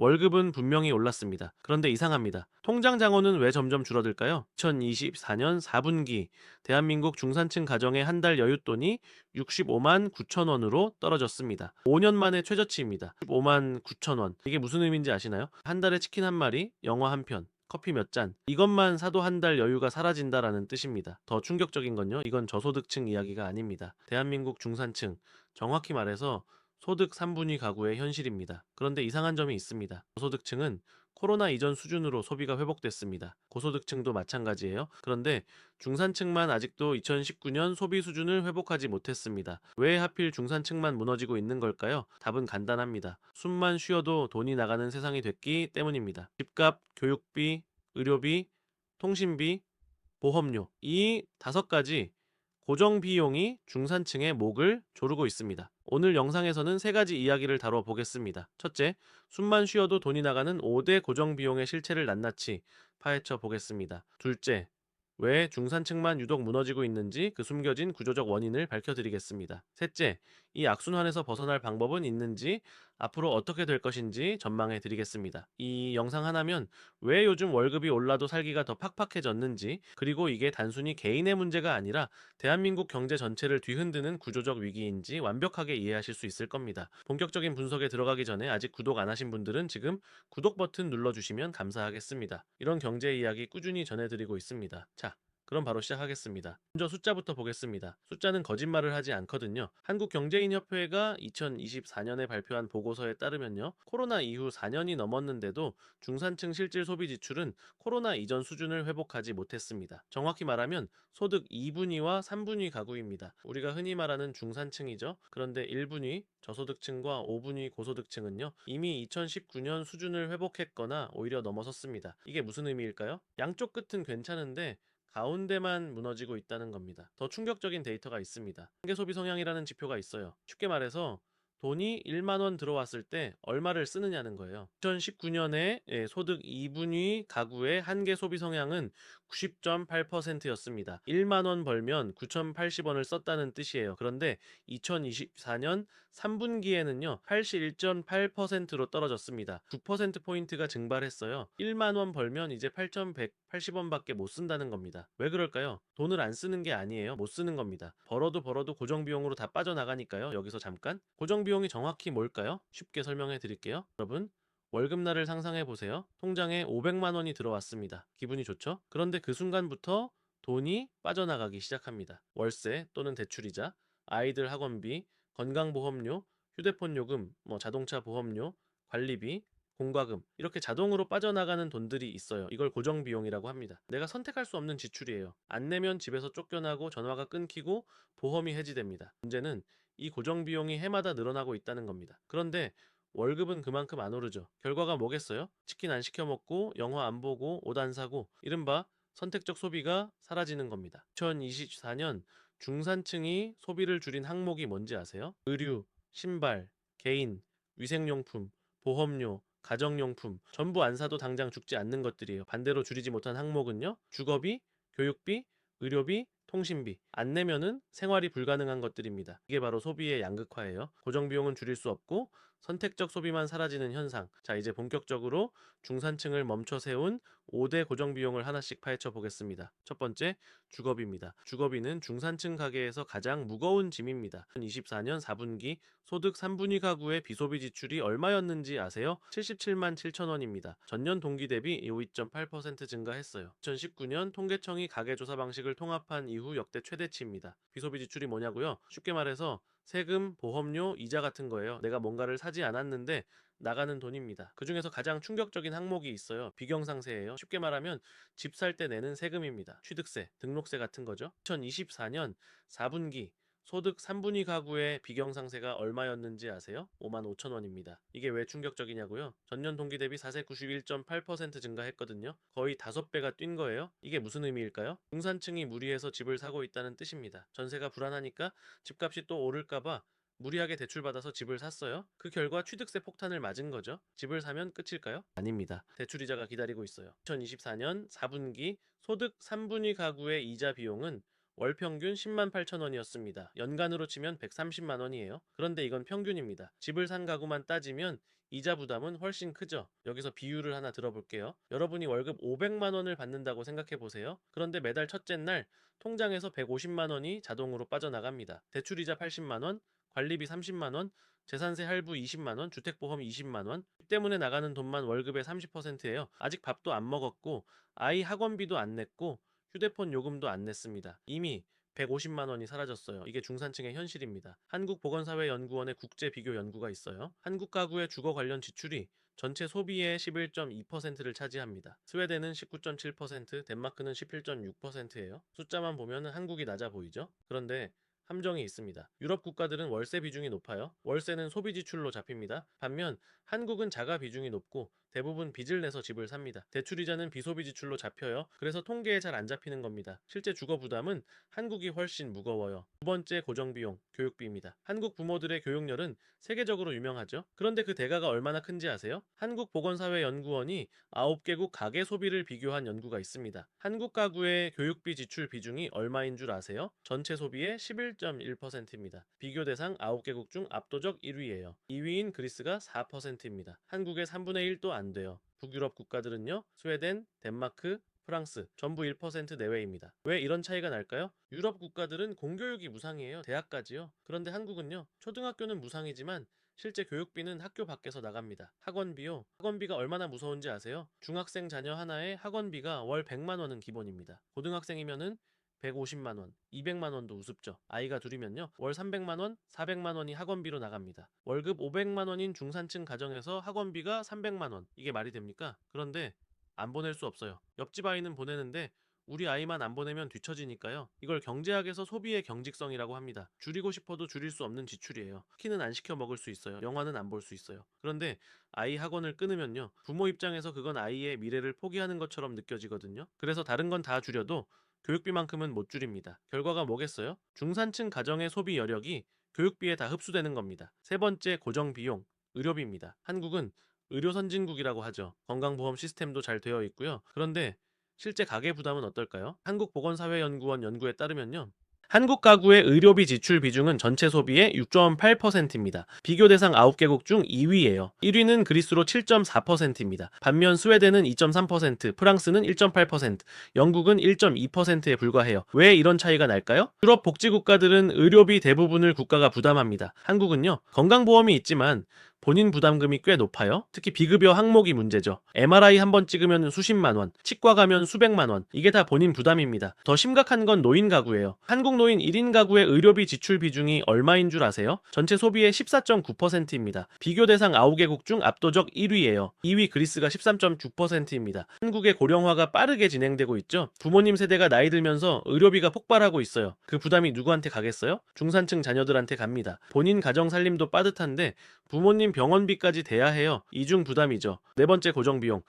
월급은 분명히 올랐습니다. 그런데 이상합니다. 통장 잔고는 왜 점점 줄어들까요? 2024년 4분기 대한민국 중산층 가정의 한 달 여윳돈이 65만 9천 원으로 떨어졌습니다. 5년 만에 최저치입니다. 65만 9천 원. 이게 무슨 의미인지 아시나요? 한 달에 치킨 한 마리, 영화 한 편, 커피 몇 잔. 이것만 사도 한 달 여유가 사라진다라는 뜻입니다. 더 충격적인 건요. 이건 저소득층 이야기가 아닙니다. 대한민국 중산층, 정확히 말해서 소득 3분위 가구의 현실입니다. 그런데 이상한 점이 있습니다. 고소득층은 코로나 이전 수준으로 소비가 회복됐습니다. 고소득층도 마찬가지예요. 그런데 중산층만 아직도 2019년 소비 수준을 회복하지 못했습니다. 왜 하필 중산층만 무너지고 있는 걸까요? 답은 간단합니다. 숨만 쉬어도 돈이 나가는 세상이 됐기 때문입니다. 집값, 교육비, 의료비, 통신비, 보험료. 이 5가지 고정 비용이 중산층의 목을 조르고 있습니다. 오늘 영상에서는 3가지 이야기를 다뤄보겠습니다. 첫째, 숨만 쉬어도 돈이 나가는 5대 고정 비용의 실체를 낱낱이 파헤쳐 보겠습니다. 둘째, 왜 중산층만 유독 무너지고 있는지 그 숨겨진 구조적 원인을 밝혀드리겠습니다. 셋째, 이 악순환에서 벗어날 방법은 있는지, 앞으로 어떻게 될 것인지 전망해 드리겠습니다. 이 영상 하나면 왜 요즘 월급이 올라도 살기가 더 팍팍해졌는지, 그리고 이게 단순히 개인의 문제가 아니라 대한민국 경제 전체를 뒤흔드는 구조적 위기인지 완벽하게 이해하실 수 있을 겁니다. 본격적인 분석에 들어가기 전에 아직 구독 안 하신 분들은 지금 구독 버튼 눌러주시면 감사하겠습니다. 이런 경제 이야기 꾸준히 전해드리고 있습니다. 자, 그럼 바로 시작하겠습니다. 먼저 숫자부터 보겠습니다. 숫자는 거짓말을 하지 않거든요. 한국경제인협회가 2024년에 발표한 보고서에 따르면요. 코로나 이후 4년이 넘었는데도 중산층 실질 소비 지출은 코로나 이전 수준을 회복하지 못했습니다. 정확히 말하면 소득 2분위와 3분위 가구입니다. 우리가 흔히 말하는 중산층이죠. 그런데 1분위 저소득층과 5분위 고소득층은요. 이미 2019년 수준을 회복했거나 오히려 넘어섰습니다. 이게 무슨 의미일까요? 양쪽 끝은 괜찮은데 가운데만 무너지고 있다는 겁니다. 더 충격적인 데이터가 있습니다. 한계 소비 성향이라는 지표가 있어요. 쉽게 말해서 돈이 1만 원 들어왔을 때 얼마를 쓰느냐는 거예요. 2019년에 소득 2분위 가구의 한계 소비 성향은 90.8%였습니다. 1만 원 벌면 9,080원을 썼다는 뜻이에요. 그런데 2024년 3분기에는요, 81.8%로 떨어졌습니다. 9%포인트가 증발했어요. 1만 원 벌면 이제 8,180원밖에 못 쓴다는 겁니다. 왜 그럴까요? 돈을 안 쓰는 게 아니에요. 못 쓰는 겁니다. 벌어도 고정비용으로 다 빠져나가니까요. 여기서 잠깐. 고정비용이 정확히 뭘까요? 쉽게 설명해 드릴게요. 여러분, 월급날을 상상해 보세요. 통장에 500만 원이 들어왔습니다. 기분이 좋죠? 그런데 그 순간부터 돈이 빠져나가기 시작합니다. 월세 또는 대출이자, 아이들 학원비, 건강보험료, 휴대폰 요금, 자동차 보험료, 관리비, 공과금, 이렇게 자동으로 빠져나가는 돈들이 있어요. 이걸 고정비용이라고 합니다. 내가 선택할 수 없는 지출이에요. 안 내면 집에서 쫓겨나고 전화가 끊기고 보험이 해지됩니다. 문제는 이 고정비용이 해마다 늘어나고 있다는 겁니다. 그런데 월급은 그만큼 안 오르죠. 결과가 뭐겠어요? 치킨 안 시켜 먹고, 영화 안 보고, 옷 안 사고, 이른바 선택적 소비가 사라지는 겁니다. 2024년 중산층이 소비를 줄인 항목이 뭔지 아세요? 의류, 신발, 개인, 위생용품, 보험료, 가정용품, 전부 안 사도 당장 죽지 않는 것들이에요. 반대로 줄이지 못한 항목은요, 주거비, 교육비, 의료비, 통신비. 안 내면은 생활이 불가능한 것들입니다. 이게 바로 소비의 양극화예요. 고정비용은 줄일 수 없고 선택적 소비만 사라지는 현상. 자, 이제 본격적으로 중산층을 멈춰 세운 5대 고정비용을 하나씩 파헤쳐 보겠습니다. 첫 번째, 주거비입니다. 주거비는 중산층 가계에서 가장 무거운 짐입니다. 2024년 4분기 소득 3분위 가구의 비소비 지출이 얼마였는지 아세요? 77만 7천 원입니다. 전년 동기 대비 52.8% 증가했어요. 2019년 통계청이 가계조사 방식을 통합한 이후 역대 최대치입니다. 비소비 지출이 뭐냐고요? 쉽게 말해서 세금, 보험료, 이자 같은 거예요. 내가 뭔가를 사지 않았는데 나가는 돈입니다. 그 중에서 가장 충격적인 항목이 있어요. 비경상세예요. 쉽게 말하면 집 살 때 내는 세금입니다. 취득세, 등록세 같은 거죠. 2024년 4분기 소득 3분위 가구의 비경상세가 얼마였는지 아세요? 5만 5천 원입니다. 이게 왜 충격적이냐고요? 전년 동기 대비 4세 91.8% 증가했거든요. 거의 5배가 뛴 거예요. 이게 무슨 의미일까요? 중산층이 무리해서 집을 사고 있다는 뜻입니다. 전세가 불안하니까 집값이 또 오를까봐 무리하게 대출받아서 집을 샀어요. 그 결과 취득세 폭탄을 맞은 거죠. 집을 사면 끝일까요? 아닙니다. 대출이자가 기다리고 있어요. 2024년 4분기 소득 3분위 가구의 이자 비용은 월 평균 10만 8천 원이었습니다. 연간으로 치면 130만 원이에요. 그런데 이건 평균입니다. 집을 산 가구만 따지면 이자 부담은 훨씬 크죠. 여기서 비율을 하나 들어볼게요. 여러분이 월급 500만 원을 받는다고 생각해 보세요. 그런데 매달 첫째 날 통장에서 150만 원이 자동으로 빠져나갑니다. 대출이자 80만 원, 관리비 30만 원, 재산세 할부 20만 원, 주택보험 20만 원. 이 때문에 나가는 돈만 월급의 30%예요. 아직 밥도 안 먹었고 아이 학원비도 안 냈고 휴대폰 요금도 안 냈습니다. 이미 150만 원이 사라졌어요. 이게 중산층의 현실입니다. 한국보건사회연구원의 국제 비교 연구가 있어요. 한국 가구의 주거 관련 지출이 전체 소비의 11.2%를 차지합니다. 스웨덴은 19.7%, 덴마크는 11.6%예요. 숫자만 보면 한국이 낮아 보이죠? 그런데 함정이 있습니다. 유럽 국가들은 월세 비중이 높아요. 월세는 소비 지출로 잡힙니다. 반면 한국은 자가 비중이 높고 대부분 빚을 내서 집을 삽니다. 대출이자는 비소비 지출로 잡혀요. 그래서 통계에 잘 안 잡히는 겁니다. 실제 주거 부담은 한국이 훨씬 무거워요. 두 번째 고정비용, 교육비입니다. 한국 부모들의 교육열은 세계적으로 유명하죠. 그런데 그 대가가 얼마나 큰지 아세요? 한국보건사회연구원이 9개국 가계 소비를 비교한 연구가 있습니다. 한국 가구의 교육비 지출 비중이 얼마인 줄 아세요? 전체 소비의 11.1%입니다. 비교 대상 9개국 중 압도적 1위예요. 2위인 그리스가 4%입니다. 한국의 3분의 1도 안 돼요. 북유럽 국가들은요, 스웨덴, 덴마크, 프랑스 전부 1% 내외입니다. 왜 이런 차이가 날까요? 유럽 국가들은 공교육이 무상이에요. 대학까지요. 그런데 한국은요. 초등학교는 무상이지만 실제 교육비는 학교 밖에서 나갑니다. 학원비요. 학원비가 얼마나 무서운지 아세요? 중학생 자녀 하나에 학원비가 월 100만 원은 기본입니다. 고등학생이면은 150만 원, 200만 원도 우습죠. 아이가 둘이면요. 월 300만 원, 400만 원이 학원비로 나갑니다. 월급 500만 원인 중산층 가정에서 학원비가 300만 원. 이게 말이 됩니까? 그런데 안 보낼 수 없어요. 옆집 아이는 보내는데 우리 아이만 안 보내면 뒤처지니까요. 이걸 경제학에서 소비의 경직성이라고 합니다. 줄이고 싶어도 줄일 수 없는 지출이에요. 스키는 안 시켜 먹을 수 있어요. 영화는 안 볼 수 있어요. 그런데 아이 학원을 끊으면요. 부모 입장에서 그건 아이의 미래를 포기하는 것처럼 느껴지거든요. 그래서 다른 건 다 줄여도 교육비만큼은 못 줄입니다. 결과가 뭐겠어요? 중산층 가정의 소비 여력이 교육비에 다 흡수되는 겁니다. 세 번째 고정비용, 의료비입니다. 한국은 의료 선진국이라고 하죠. 건강보험 시스템도 잘 되어 있고요. 그런데 실제 가계 부담은 어떨까요? 한국보건사회연구원 연구에 따르면요. 한국 가구의 의료비 지출 비중은 전체 소비의 6.8%입니다. 비교 대상 9개국 중 2위예요. 1위는 그리스로 7.4%입니다. 반면 스웨덴은 2.3%, 프랑스는 1.8%, 영국은 1.2%에 불과해요. 왜 이런 차이가 날까요? 유럽 복지 국가들은 의료비 대부분을 국가가 부담합니다. 한국은요. 건강보험이 있지만 본인 부담금이 꽤 높아요. 특히 비급여 항목이 문제죠. MRI 한 번 찍으면 수십만 원, 치과 가면 수백만 원. 이게 다 본인 부담입니다. 더 심각한 건 노인 가구예요. 한국 노인 1인 가구의 의료비 지출 비중이 얼마인 줄 아세요? 전체 소비의 14.9%입니다. 비교 대상 9개국 중 압도적 1위예요. 2위 그리스가 13.6%입니다. 한국의 고령화가 빠르게 진행되고 있죠. 부모님 세대가 나이 들면서 의료비가 폭발하고 있어요. 그 부담이 누구한테 가겠어요? 중산층 자녀들한테 갑니다. 본인 가정 살림도 빠듯한데 부모님 병원비까지 대야 해요. 이중 부담이죠. 네 번째 고정비용.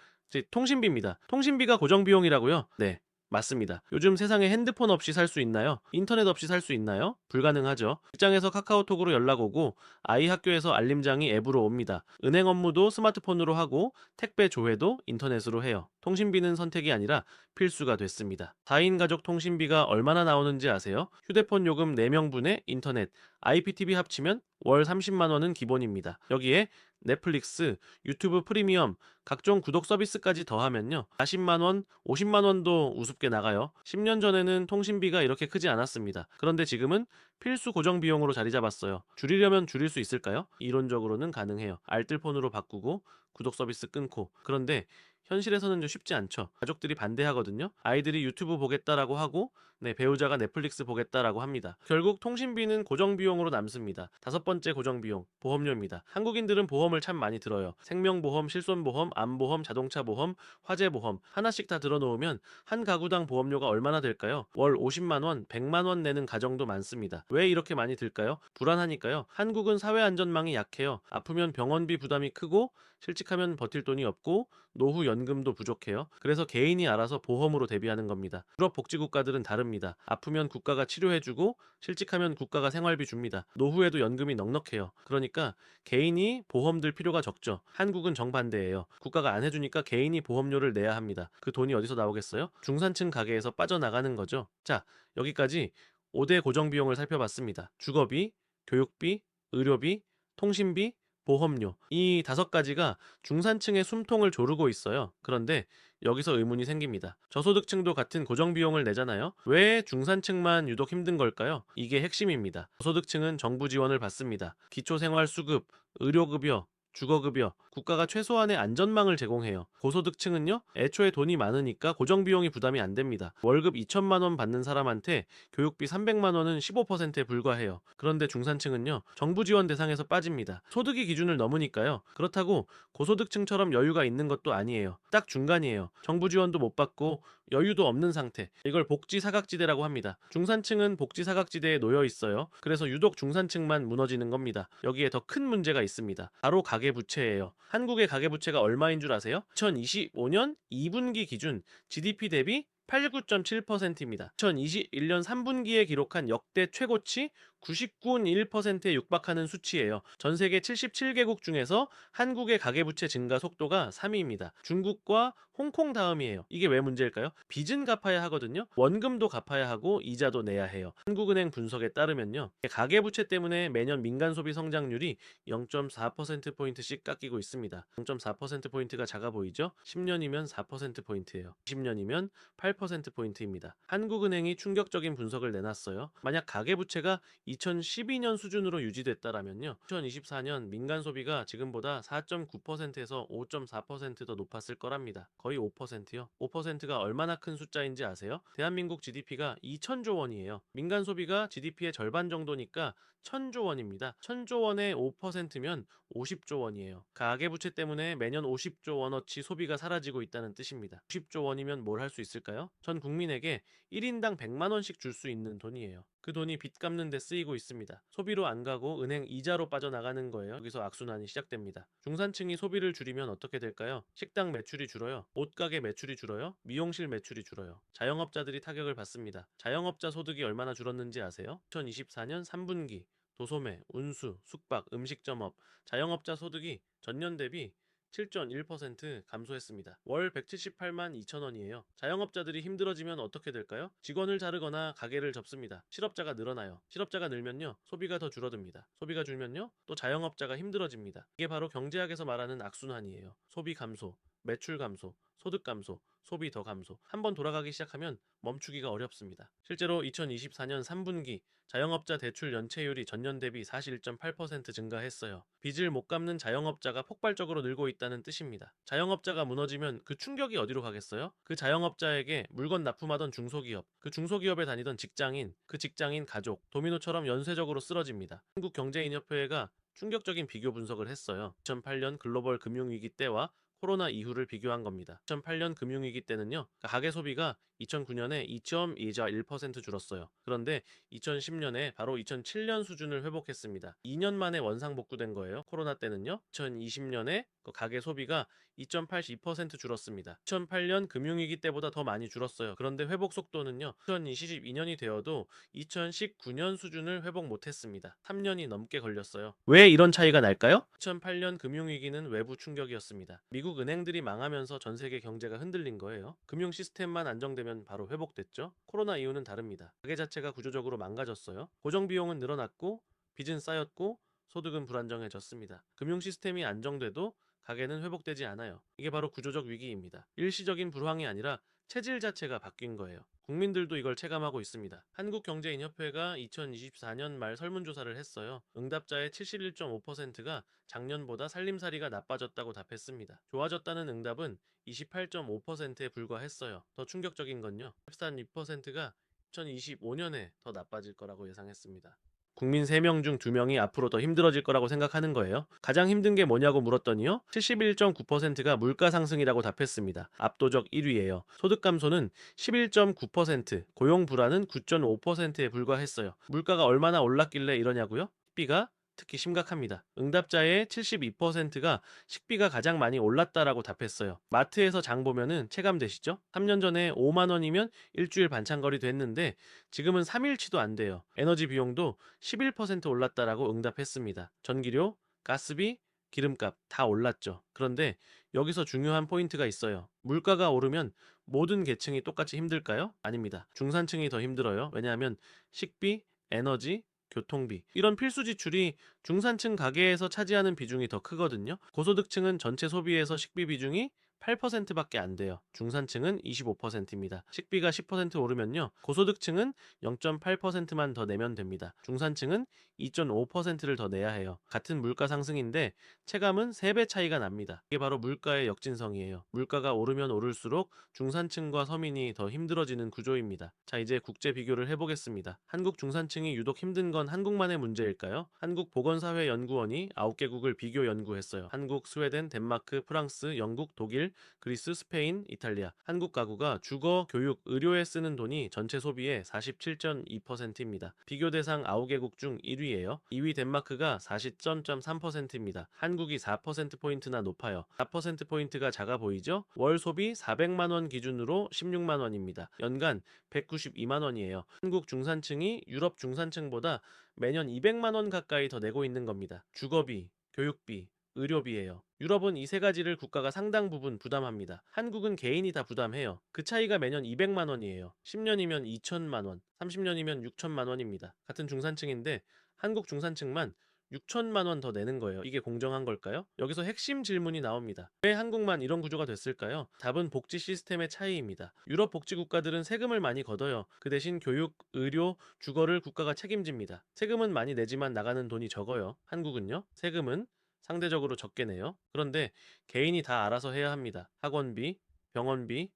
통신비입니다. 통신비가 고정비용이라고요? 네. 맞습니다. 요즘 세상에 핸드폰 없이 살 수 있나요? 인터넷 없이 살 수 있나요? 불가능하죠. 직장에서 카카오톡으로 연락 오고 아이 학교에서 알림장이 앱으로 옵니다. 은행 업무도 스마트폰으로 하고 택배 조회도 인터넷으로 해요. 통신비는 선택이 아니라 필수가 됐습니다. 4인 가족 통신비가 얼마나 나오는지 아세요? 휴대폰 요금 4명분의 인터넷, IPTV 합치면 월 30만 원은 기본입니다. 여기에 넷플릭스, 유튜브 프리미엄, 각종 구독 서비스까지 더하면요. 40만 원, 50만 원도 우습게 나가요. 10년 전에는 통신비가 이렇게 크지 않았습니다. 그런데 지금은 필수 고정 비용으로 자리 잡았어요. 줄이려면 줄일 수 있을까요? 이론적으로는 가능해요. 알뜰폰으로 바꾸고 구독 서비스 끊고. 그런데 현실에서는 좀 쉽지 않죠. 가족들이 반대하거든요. 아이들이 유튜브 보겠다라고 하고 배우자가 넷플릭스 보겠다라고 합니다. 결국 통신비는 고정비용으로 남습니다. 다섯 번째 고정비용, 보험료입니다. 한국인들은 보험을 참 많이 들어요. 생명보험, 실손보험, 암보험, 자동차보험, 화재보험 하나씩 다 들어놓으면 한 가구당 보험료가 얼마나 될까요? 월 50만 원, 100만 원 내는 가정도 많습니다. 왜 이렇게 많이 들까요? 불안하니까요. 한국은 사회안전망이 약해요. 아프면 병원비 부담이 크고 실직하면 버틸 돈이 없고 노후 연금도 부족해요. 그래서 개인이 알아서 보험으로 대비하는 겁니다. 유럽 복지국가들은 다릅니다. 아프면 국가가 치료해주고 실직하면 국가가 생활비 줍니다. 노후에도 연금이 넉넉해요. 그러니까 개인이 보험 들 필요가 적죠. 한국은 정반대예요. 국가가 안 해주니까 개인이 보험료를 내야 합니다. 그 돈이 어디서 나오겠어요? 중산층 가게에서 빠져나가는 거죠. 자, 여기까지 5대 고정비용을 살펴봤습니다. 주거비, 교육비, 의료비, 통신비, 보험료. 이 5가지가 중산층의 숨통을 조르고 있어요. 그런데 여기서 의문이 생깁니다. 저소득층도 같은 고정비용을 내잖아요. 왜 중산층만 유독 힘든 걸까요? 이게 핵심입니다. 저소득층은 정부 지원을 받습니다. 기초생활수급, 의료급여, 주거급여, 국가가 최소한의 안전망을 제공해요. 고소득층은요, 애초에 돈이 많으니까 고정비용이 부담이 안 됩니다. 월급 2천만 원 받는 사람한테 교육비 300만 원은 15%에 불과해요. 그런데 중산층은요, 정부 지원 대상에서 빠집니다. 소득이 기준을 넘으니까요. 그렇다고 고소득층처럼 여유가 있는 것도 아니에요. 딱 중간이에요. 정부 지원도 못 받고 여유도 없는 상태. 이걸 복지 사각지대라고 합니다. 중산층은 복지 사각지대에 놓여 있어요. 그래서 유독 중산층만 무너지는 겁니다. 여기에 더 큰 문제가 있습니다. 바로 가계부채예요. 한국의 가계부채가 얼마인 줄 아세요? 2025년 2분기 기준 GDP 대비 89.7%입니다. 2021년 3분기에 기록한 역대 최고치 99.1%에 육박하는 수치예요. 전 세계 77개국 중에서 한국의 가계부채 증가 속도가 3위입니다. 중국과 홍콩 다음이에요. 이게 왜 문제일까요? 빚은 갚아야 하거든요. 원금도 갚아야 하고 이자도 내야 해요. 한국은행 분석에 따르면요, 가계부채 때문에 매년 민간 소비 성장률이 0.4%포인트씩 깎이고 있습니다. 0.4%포인트가 작아 보이죠? 10년이면 4%포인트예요. 20년이면 8%포인트입니다. 한국은행이 충격적인 분석을 내놨어요. 만약 가계부채가 2012년 수준으로 유지됐다라면요, 2024년 민간 소비가 지금보다 4.9%에서 5.4% 더 높았을 거랍니다. 거의 5%요. 5%가 얼마나 큰 숫자인지 아세요? 대한민국 GDP가 2천조 원이에요. 민간 소비가 GDP의 절반 정도니까 1,000조 원입니다. 1,000조 원의 5%면 50조 원이에요. 가계부채 때문에 매년 50조 원어치 소비가 사라지고 있다는 뜻입니다. 50조 원이면 뭘 할 수 있을까요? 전 국민에게 1인당 100만 원씩 줄 수 있는 돈이에요. 그 돈이 빚 갚는 데 쓰이고 있습니다. 소비로 안 가고 은행 이자로 빠져나가는 거예요. 여기서 악순환이 시작됩니다. 중산층이 소비를 줄이면 어떻게 될까요? 식당 매출이 줄어요. 옷가게 매출이 줄어요. 미용실 매출이 줄어요. 자영업자들이 타격을 받습니다. 자영업자 소득이 얼마나 줄었는지 아세요? 2024년 3분기 도소매, 운수, 숙박, 음식점업, 자영업자 소득이 전년 대비 7.1% 감소했습니다. 월 178만 2천 원이에요. 자영업자들이 힘들어지면 어떻게 될까요? 직원을 자르거나 가게를 접습니다. 실업자가 늘어나요. 실업자가 늘면요, 소비가 더 줄어듭니다. 소비가 줄면요, 또 자영업자가 힘들어집니다. 이게 바로 경제학에서 말하는 악순환이에요. 소비 감소, 매출 감소, 소득 감소, 소비 더 감소. 한번 돌아가기 시작하면 멈추기가 어렵습니다. 실제로 2024년 3분기 자영업자 대출 연체율이 전년 대비 41.8% 증가했어요. 빚을 못 갚는 자영업자가 폭발적으로 늘고 있다는 뜻입니다. 자영업자가 무너지면 그 충격이 어디로 가겠어요? 그 자영업자에게 물건 납품하던 중소기업, 그 중소기업에 다니던 직장인, 그 직장인 가족, 도미노처럼 연쇄적으로 쓰러집니다. 한국경제인협회가 충격적인 비교 분석을 했어요. 2008년 글로벌 금융위기 때와 코로나 이후를 비교한 겁니다. 2008년 금융위기 때는요, 가계 소비가 2009년에 2.1% 줄었어요. 그런데 2010년에 바로 2007년 수준을 회복했습니다. 2년 만에 원상 복구된 거예요. 코로나 때는요, 2020년에 가계 소비가 2.82% 줄었습니다. 2008년 금융위기 때보다 더 많이 줄었어요. 그런데 회복 속도는요, 2022년이 되어도 2019년 수준을 회복 못했습니다. 3년이 넘게 걸렸어요. 왜 이런 차이가 날까요? 2008년 금융위기는 외부 충격이었습니다. 미국 은행들이 망하면서 전 세계 경제가 흔들린 거예요. 금융 시스템만 안정되면 바로 회복됐죠. 코로나 이후는 다릅니다. 가계 자체가 구조적으로 망가졌어요. 고정비용은 늘어났고 빚은 쌓였고 소득은 불안정해졌습니다. 금융 시스템이 안정돼도 가계는 회복되지 않아요. 이게 바로 구조적 위기입니다. 일시적인 불황이 아니라 체질 자체가 바뀐 거예요. 국민들도 이걸 체감하고 있습니다. 한국경제인협회가 2024년 말 설문조사를 했어요. 응답자의 71.5%가 작년보다 살림살이가 나빠졌다고 답했습니다. 좋아졌다는 응답은 28.5%에 불과했어요. 더 충격적인 건요, 14.2%가 2025년에 더 나빠질 거라고 예상했습니다. 국민 3명 중 2명이 앞으로 더 힘들어질 거라고 생각하는 거예요. 가장 힘든 게 뭐냐고 물었더니요, 71.9%가 물가 상승이라고 답했습니다. 압도적 1위예요. 소득 감소는 11.9%, 고용 불안은 9.5%에 불과했어요. 물가가 얼마나 올랐길래 이러냐고요? 식비가 특히 심각합니다. 응답자의 72%가 식비가 가장 많이 올랐다라고 답했어요. 마트에서 장 보면은 체감되시죠? 3년 전에 5만 원이면 일주일 반찬거리 됐는데 지금은 3일치도 안 돼요. 에너지 비용도 11% 올랐다라고 응답했습니다. 전기료, 가스비, 기름값 다 올랐죠. 그런데 여기서 중요한 포인트가 있어요. 물가가 오르면 모든 계층이 똑같이 힘들까요? 아닙니다. 중산층이 더 힘들어요. 왜냐하면 식비, 에너지, 교통비 이런 필수 지출이 중산층 가계에서 차지하는 비중이 더 크거든요. 고소득층은 전체 소비에서 식비 비중이 8%밖에 안 돼요. 중산층은 25%입니다. 식비가 10% 오르면요. 고소득층은 0.8%만 더 내면 됩니다. 중산층은 2.5%를 더 내야 해요. 같은 물가 상승인데 체감은 3배 차이가 납니다. 이게 바로 물가의 역진성이에요. 물가가 오르면 오를수록 중산층과 서민이 더 힘들어지는 구조입니다. 자, 이제 국제 비교를 해보겠습니다. 한국 중산층이 유독 힘든 건 한국만의 문제일까요? 한국보건사회연구원이 9개국을 비교 연구했어요. 한국, 스웨덴, 덴마크, 프랑스, 영국, 독일, 그리스, 스페인, 이탈리아. 한국 가구가 주거, 교육, 의료에 쓰는 돈이 전체 소비의 47.2%입니다. 비교 대상 9개국 중 1위예요. 2위 덴마크가 40.3%입니다. 한국이 4%포인트나 높아요. 4%포인트가 작아 보이죠? 월 소비 400만 원 기준으로 16만 원입니다. 연간 192만 원이에요. 한국 중산층이 유럽 중산층보다 매년 200만 원 가까이 더 내고 있는 겁니다. 주거비, 교육비, 의료비예요. 유럽은 이 세 가지를 국가가 상당 부분 부담합니다. 한국은 개인이 다 부담해요. 그 차이가 매년 200만 원이에요. 10년이면 2천만 원, 30년이면 6천만 원입니다. 같은 중산층인데 한국 중산층만 6천만 원 더 내는 거예요. 이게 공정한 걸까요? 여기서 핵심 질문이 나옵니다. 왜 한국만 이런 구조가 됐을까요? 답은 복지 시스템의 차이입니다. 유럽 복지 국가들은 세금을 많이 걷어요. 그 대신 교육, 의료, 주거를 국가가 책임집니다. 세금은 많이 내지만 나가는 돈이 적어요. 한국은요? 세금은 상대적으로 적게 내요. 그런데 개인이 다 알아서 해야 합니다. 학원비, 병원비,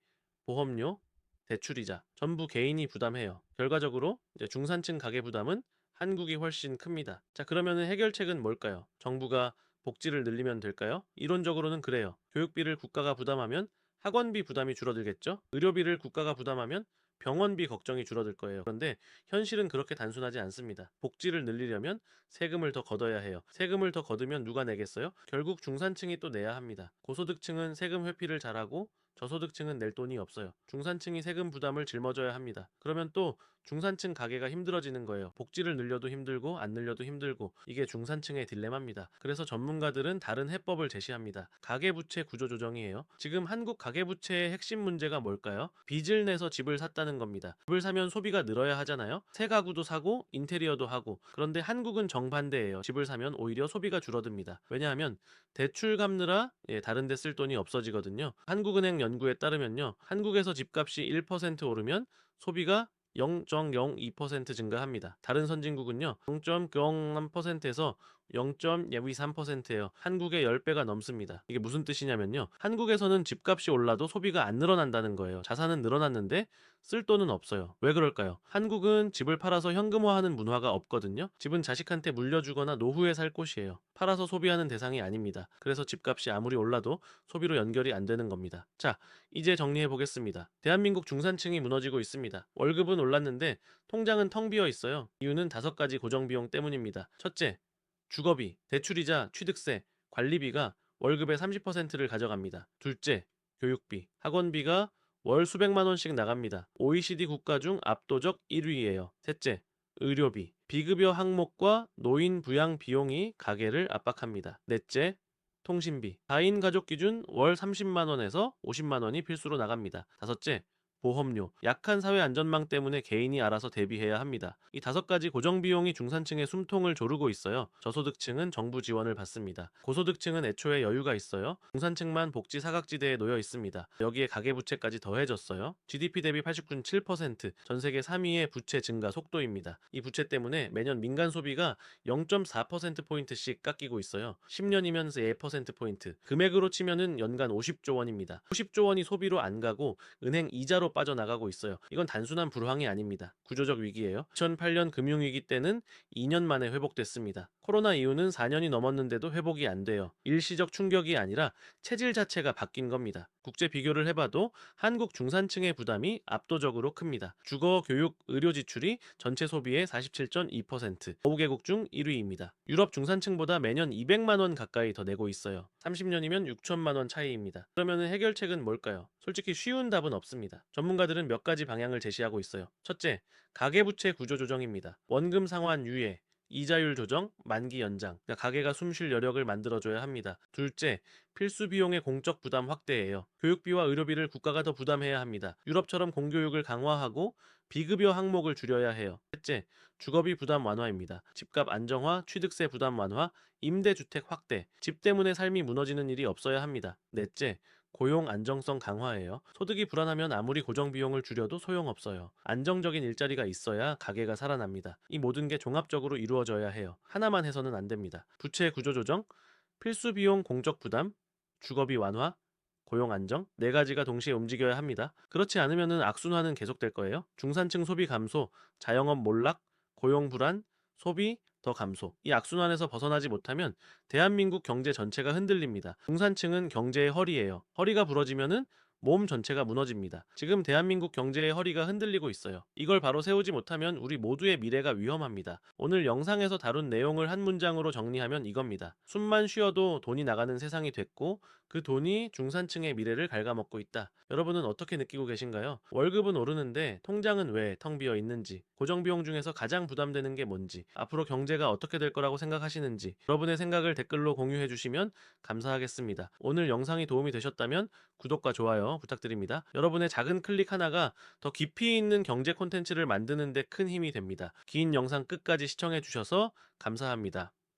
보험료, 대출이자 전부 개인이 부담해요. 결과적으로 이제 중산층 가계 부담은 한국이 훨씬 큽니다. 자, 그러면은 해결책은 뭘까요? 정부가 복지를 늘리면 될까요? 이론적으로는 그래요. 교육비를 국가가 부담하면 학원비 부담이 줄어들겠죠? 의료비를 국가가 부담하면 병원비 걱정이 줄어들 거예요. 그런데 현실은 그렇게 단순하지 않습니다. 복지를 늘리려면 세금을 더 걷어야 해요. 세금을 더 걷으면 누가 내겠어요? 결국 중산층이 또 내야 합니다. 고소득층은 세금 회피를 잘하고 저소득층은 낼 돈이 없어요. 중산층이 세금 부담을 짊어져야 합니다. 그러면 또 중산층 가게가 힘들어지는 거예요. 복지를 늘려도 힘들고 안 늘려도 힘들고 이게 중산층의 딜레마입니다. 그래서 전문가들은 다른 해법을 제시합니다. 가계부채 구조조정이에요. 지금 한국 가계부채의 핵심 문제가 뭘까요? 빚을 내서 집을 샀다는 겁니다. 집을 사면 소비가 늘어야 하잖아요. 새 가구도 사고 인테리어도 하고. 그런데 한국은 정반대예요. 집을 사면 오히려 소비가 줄어듭니다. 왜냐하면 대출 갚느라 다른 데 쓸 돈이 없어지거든요. 한국은행 연구에 따르면요. 한국에서 집값이 1% 오르면 소비가 0.02% 증가합니다. 다른 선진국은요. 0.03%에서 0.03%예요. 한국의 10배가 넘습니다. 이게 무슨 뜻이냐면요. 한국에서는 집값이 올라도 소비가 안 늘어난다는 거예요. 자산은 늘어났는데 쓸 돈은 없어요. 왜 그럴까요? 한국은 집을 팔아서 현금화하는 문화가 없거든요. 집은 자식한테 물려주거나 노후에 살 곳이에요. 팔아서 소비하는 대상이 아닙니다. 그래서 집값이 아무리 올라도 소비로 연결이 안 되는 겁니다. 자, 이제 정리해 보겠습니다. 대한민국 중산층이 무너지고 있습니다. 월급은 올랐는데 통장은 텅 비어 있어요. 이유는 5가지 고정비용 때문입니다. 첫째, 주거비, 대출이자 취득세, 관리비가 월급의 30%를 가져갑니다. 둘째, 교육비, 학원비가 월 수백만 원씩 나갑니다. OECD 국가 중 압도적 1위예요. 셋째, 의료비, 비급여 항목과 노인 부양 비용이 가계를 압박합니다. 넷째, 통신비, 4인 가족 기준 월 30만 원에서 50만 원이 필수로 나갑니다. 다섯째, 보험료, 약한 사회 안전망 때문에 개인이 알아서 대비해야 합니다. 이 5가지 고정 비용이 중산층의 숨통을 조르고 있어요. 저소득층은 정부 지원을 받습니다. 고소득층은 애초에 여유가 있어요. 중산층만 복지 사각지대에 놓여 있습니다. 여기에 가계부채까지 더해졌어요. GDP 대비 89.7%, 전 세계 3위의 부채 증가 속도입니다. 이 부채 때문에 매년 민간 소비가 0.4%포인트씩 깎이고 있어요. 10년이면 4%포인트. 금액으로 치면은 연간 50조 원입니다. 50조 원이 소비로 안 가고 은행 이자로 빠져나가고 있어요. 이건 단순한 불황이 아닙니다. 구조적 위기예요. 2008년 금융위기 때는 2년 만에 회복됐습니다. 코로나 이후는 4년이 넘었는데도 회복이 안 돼요. 일시적 충격이 아니라 체질 자체가 바뀐 겁니다. 국제 비교를 해봐도 한국 중산층의 부담이 압도적으로 큽니다. 주거, 교육, 의료 지출이 전체 소비의 47.2%, 5개국 중 1위입니다. 유럽 중산층보다 매년 200만 원 가까이 더 내고 있어요. 30년이면 6천만 원 차이입니다. 그러면 해결책은 뭘까요? 솔직히 쉬운 답은 없습니다. 전문가들은 몇 가지 방향을 제시하고 있어요. 첫째, 가계부채 구조조정입니다. 원금 상환 유예, 이자율 조정, 만기 연장. 그러니까 가계가 숨 쉴 여력을 만들어줘야 합니다. 둘째, 필수 비용의 공적 부담 확대예요. 교육비와 의료비를 국가가 더 부담해야 합니다. 유럽처럼 공교육을 강화하고 비급여 항목을 줄여야 해요. 셋째, 주거비 부담 완화입니다. 집값 안정화, 취득세 부담 완화, 임대주택 확대, 집 때문에 삶이 무너지는 일이 없어야 합니다. 넷째, 고용 안정성 강화예요. 소득이 불안하면 아무리 고정 비용을 줄여도 소용없어요. 안정적인 일자리가 있어야 가게가 살아납니다. 이 모든 게 종합적으로 이루어져야 해요. 하나만 해서는 안 됩니다. 부채 구조 조정, 필수 비용 공적 부담, 주거비 완화, 고용 안정 네 가지가 동시에 움직여야 합니다. 그렇지 않으면 악순환은 계속될 거예요. 중산층 소비 감소, 자영업 몰락, 고용 불안, 소비 더 감소. 이 악순환에서 벗어나지 못하면 대한민국 경제 전체가 흔들립니다. 중산층은 경제의 허리예요. 허리가 부러지면은 몸 전체가 무너집니다. 지금 대한민국 경제의 허리가 흔들리고 있어요. 이걸 바로 세우지 못하면 우리 모두의 미래가 위험합니다. 오늘 영상에서 다룬 내용을 한 문장으로 정리하면 이겁니다. 숨만 쉬어도 돈이 나가는 세상이 됐고 그 돈이 중산층의 미래를 갉아먹고 있다. 여러분은 어떻게 느끼고 계신가요? 월급은 오르는데 통장은 왜 텅 비어 있는지, 고정비용 중에서 가장 부담되는 게 뭔지, 앞으로 경제가 어떻게 될 거라고 생각하시는지 여러분의 생각을 댓글로 공유해 주시면 감사하겠습니다. 오늘 영상이 도움이 되셨다면 구독과 좋아요 부탁드립니다. 여러분의 작은 클릭 하나가 더 깊이 있는 경제 콘텐츠를 만드는 데 큰 힘이 됩니다. 긴 영상 끝까지 시청해 주셔서 감사합니다.